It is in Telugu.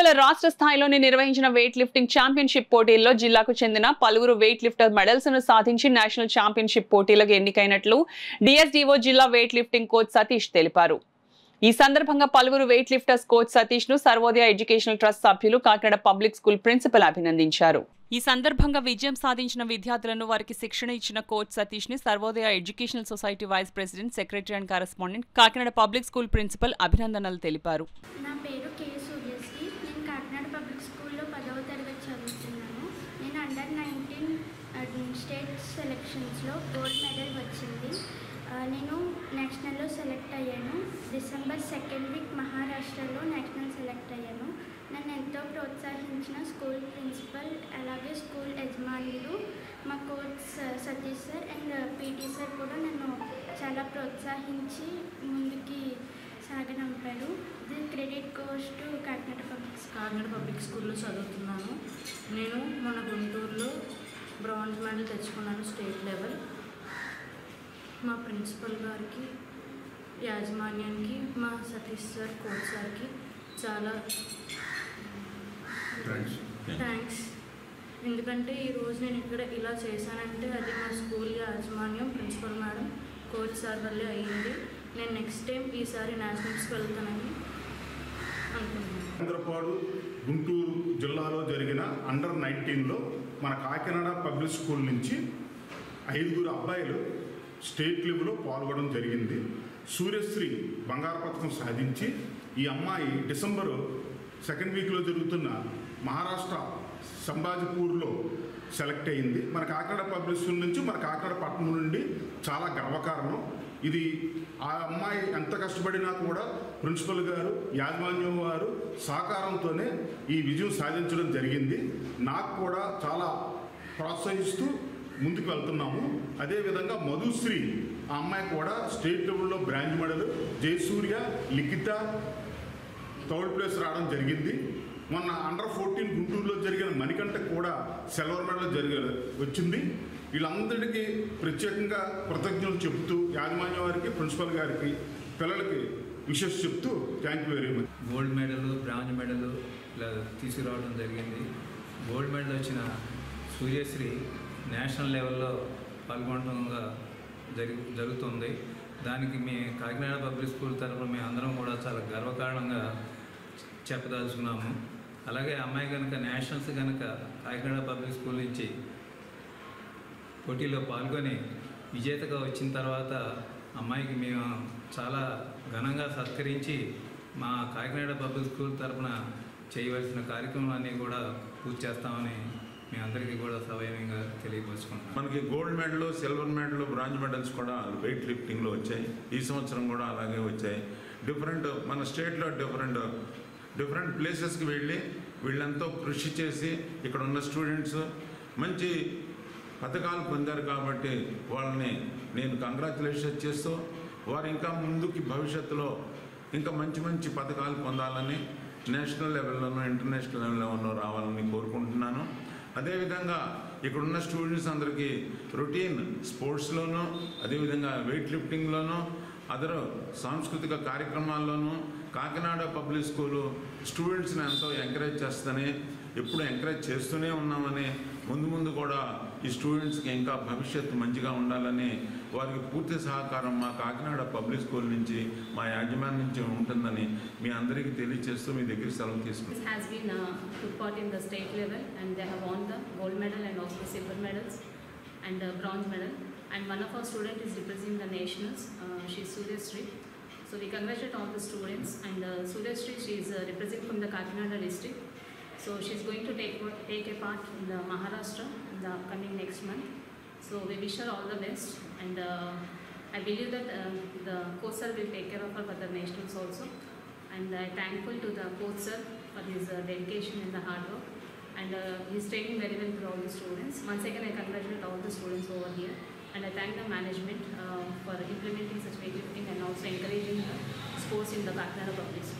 ఇటీవల రాష్ట్ర స్థాయిలోని నిర్వహించిన వెయిట్ లిఫ్టింగ్ ఛాంపియన్షిప్ పోటీల్లో జిల్లాకు చెందిన పలువురు వెయిట్ లిఫ్టర్ మెడల్స్ ను సాధించి నేషనల్ ఛాంపియన్షిప్ పోటీలకు ఎన్నికైనట్లు డిఎస్డిఓ జిల్లా వెయిట్ లిఫ్టింగ్ కోచ్ సతీష్ తెలిపారు. ఈ సందర్భంగా పలువురు వెయిట్ లిఫ్టర్స్ కోచ్ సతీష్ ను సర్వోదయ ఎడ్యుకేషనల్ ట్రస్ట్ సభ్యులు కాకినాడ పబ్లిక్ స్కూల్ ప్రిన్సిపల్ అభినందించారు. ఈ సందర్భంగా విజయం సాధించిన విద్యార్థులను వారికి శిక్షణ ఇచ్చిన కోచ్ సతీష్ ని Sarvodaya educational society vice president, secretary and correspondent, Kakinada public school principal అభినందనలు తెలిపారు. నా పేరు కే సూర్యశ్రీ. నేను కాకినాడ పబ్లిక్ స్కూల్లో 10వ తరగతి చదువుతున్నాను. నేను అండర్ 19 స్టేట్ సెలెక్షన్స్లో గోల్డ్ మెడల్ వచ్చింది. నేను నేషనల్లో సెలెక్ట్ అయ్యాను. డిసెంబర్ 2nd వీక్ మహారాష్ట్రలో నేషనల్ సెలెక్ట్ అయ్యాను. నన్ను ఎంతో ప్రోత్సహించిన స్కూల్ ప్రిన్సిపల్, అలాగే స్కూల్ యజమానులు, మా coach Satish sir and PT sir కూడా నన్ను చాలా ప్రోత్సహించి ముందుకి సాగనంపారు. The credit goes to Kakinada public స్కూల్లో చదువుతున్నాను. నేను మన గుంటూరులో బ్రాంజ్ మెడల్ తెచ్చుకున్నాను స్టేట్ లెవెల్. మా ప్రిన్సిపల్ గారికి, యాజమాన్యానికి, మా సతీష్ సార్ కోచ్ సార్కి చాలా థ్యాంక్స్. ఎందుకంటే ఈరోజు నేను ఇక్కడ ఇలా చేశానంటే అది మా స్కూల్ యాజమాన్యం, ప్రిన్సిపల్ మేడం, కోచ్ సార్ వల్లే అయ్యింది. నేను నెక్స్ట్ టైం ఈసారి నేషనల్స్కి వెళ్తానని అనుకుంటున్నాను. చంద్రపాడు గుంటూరు జిల్లాలో జరిగిన అండర్ 19లో మన కాకినాడ పబ్లిక్ స్కూల్ నుంచి 5 అబ్బాయిలు స్టేట్ లెవెల్లో పాల్గొనడం జరిగింది. సూర్యశ్రీ బంగారు పథకం సాధించి ఈ అమ్మాయి డిసెంబర్ 2nd వీక్లో జరుగుతున్న మహారాష్ట్ర సంబాజిపూర్లో సెలెక్ట్ అయింది. మన కాకినాడ పబ్లిక్ స్కూల్ నుంచి, మన కాకినాడ పట్టణం నుండి చాలా గర్వకారణం. ఇది ఆ అమ్మాయి ఎంత కష్టపడినా కూడా ప్రిన్సిపల్ గారు, యాజమాన్యం వారు సహకారంతోనే ఈ విజయం సాధించడం జరిగింది. నాకు కూడా చాలా ప్రోత్సహిస్తూ ముందుకు వెళ్తున్నాము. అదేవిధంగా మధుశ్రీ ఆ అమ్మాయి కూడా స్టేట్ లెవెల్లో బ్రాంజ్ మెడల్, జయసూర్య, లిఖిత 3rd ప్లేస్ రావడం జరిగింది. మొన్న అండర్ 14 గుంటూరులో జరిగిన మణికంఠకు కూడా సిల్వర్ మెడల్ వచ్చింది. వీళ్ళందరికీ ప్రత్యేకంగా కృతజ్ఞతలు చెప్తూ యాజమాన్యం వారికి, ప్రిన్సిపల్ గారికి, పిల్లలకి విషెస్ చెప్తూ thank you very much. Gold medal, bronze medal ఇలా తీసుకురావడం జరిగింది. గోల్డ్ మెడల్ వచ్చిన సూర్యశ్రీ నేషనల్ లెవెల్లో పాల్గొనడంగా జరుగుతుంది. దానికి మీ కాకినాడ పబ్లిక్ స్కూల్ తరఫున మేము అందరం కూడా చాలా గర్వకారణంగా చెప్పదలుచుకున్నాము. అలాగే అమ్మాయి కనుక నేషనల్స్ కనుక కాకినాడ పబ్లిక్ స్కూల్ నుంచి పోటీలో పాల్గొని విజేతగా వచ్చిన తర్వాత అమ్మాయికి మేము చాలా ఘనంగా సత్కరించి మా కాకినాడ పబ్లిక్ స్కూల్ తరఫున చేయవలసిన కార్యక్రమాలన్నీ కూడా పూర్తి చేస్తామని మీ అందరికీ కూడా సవయంగా తెలియపరుచుకుంటున్నాం. మనకి gold medal, silver medal, bronze medals కూడా వెయిట్ లిఫ్టింగ్లో వచ్చాయి. ఈ సంవత్సరం కూడా అలాగే వచ్చాయి. మన స్టేట్లో డిఫరెంట్ ప్లేసెస్కి వెళ్ళి వీళ్ళంతా కృషి చేసి ఇక్కడ ఉన్న స్టూడెంట్స్ మంచి పథకాలు పొందారు. కాబట్టి వాళ్ళని నేను కంగ్రాచులేషన్స్ చేస్తూ వారు ఇంకా ముందుకి భవిష్యత్తులో ఇంకా మంచి పథకాలు పొందాలని, నేషనల్ లెవెల్లోనూ ఇంటర్నేషనల్ లెవెల్లోనూ రావాలని కోరుకుంటున్నాను. అదేవిధంగా ఇక్కడున్న స్టూడెంట్స్ అందరికీ రొటీన్ స్పోర్ట్స్లోనూ, అదేవిధంగా వెయిట్ లిఫ్టింగ్లోనూ, అదర్ సాంస్కృతిక కార్యక్రమాల్లోనూ కాకినాడ పబ్లిక్ స్కూలు స్టూడెంట్స్ని ఎంతో ఎంకరేజ్ చేస్తుందని, ఎప్పుడు ఎంకరేజ్ చేస్తూనే ఉన్నామని, ముందు కూడా ఈ స్టూడెంట్స్కి ఇంకా భవిష్యత్తు మంచిగా ఉండాలని వారికి పూర్తి సహకారం మా కాకినాడ పబ్లిక్ స్కూల్ నుంచి, మా యాజమాన్యం నుంచి ఉంటుందని మీ అందరికీ తెలియజేస్తూ మీ దగ్గర సెలవు తీసుకుంటాం. Has been took part in the state level and they have won the gold medal and also silver medals and bronze medal, and one of our students is representing the nationals. She is Suryashree. So we congratulate all the students, and Suryashree, she is representing from the Kakinada district. So she is going to take a part in the Maharashtra in the upcoming next month. So we wish her all the best, and I believe that the coach sir will take care of her for the nationals also. And I am thankful to the coach sir for his dedication and the hard work, and he is training very well for all the students. Once again, I congratulate all the students over here, and I thank the management for implementing such weightlifting and also encouraging the sports in the Kakinada Public School.